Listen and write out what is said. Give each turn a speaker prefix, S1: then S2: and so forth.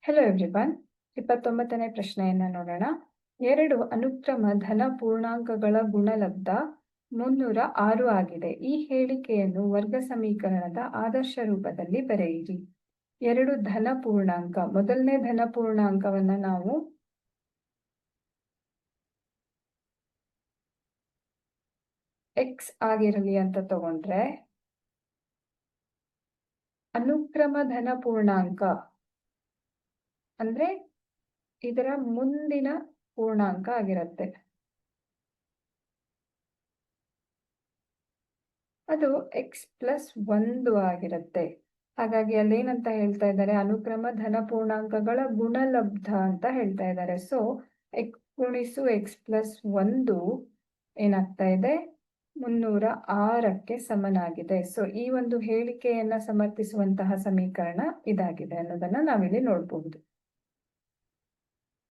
S1: Hello everyone. 29ನೇ ಪ್ರಶ್ನೆಯನ್ನ ನೋಡೋಣ. 2 ಅನುಕ್ರಮ ಧನ ಪೂರ್ಣಾಂಕಗಳ ಗುಣಲಬ್ಧ 306 ಆಗಿದೆ. ಈ ಹೇಳಿಕೆಯನ್ನು ವರ್ಗ ಸಮೀಕರಣದ ಆದರ್ಶ ರೂಪದಲ್ಲಿ ಬರೆಯಿರಿ. 2 ಧನ ಪೂರ್ಣಾಂಕ, ಮೊದಲನೇ ಧನ ಪೂರ್ಣಾಂಕವನ್ನ ನಾವು x ಆಗಿರಲಿ ಅಂತ ತಗೊಂಡ್ರೆ, ಅನುಕ್ರಮ ಧನ ಪೂರ್ಣಾಂಕ ಅಂದ್ರೆ ಇದರ ಮುಂದಿನ ಪೂರ್ಣಾಂಕ ಆಗಿರುತ್ತೆ. ಅದು x+1 ಆಗಿರುತ್ತೆ. ಹಾಗಾಗಿ ಅಲ್ಲೇನಂತ ಹೇಳ್ತಾ ಇದ್ದಾರೆ, ಅನುಕ್ರಮ ಧನ ಪೂರ್ಣಾಂಕಗಳ ಗುಣಲಬ್ಧ ಅಂತ ಹೇಳ್ತಾ ಇದ್ದಾರೆ. ಸೊ x ಗುಣಿಸು x+1 ಏನಾಗ್ತಾ ಇದೆ, 306ಕ್ಕೆ ಸಮನಾಗಿದೆ. ಸೊ ಈ ಒಂದು ಹೇಳಿಕೆಯನ್ನ ಸಮರ್ಥಿಸುವಂತಹ ಸಮೀಕರಣ ಇದಾಗಿದೆ ಅನ್ನೋದನ್ನ ನಾವಿಲ್ಲಿ ನೋಡಬಹುದು.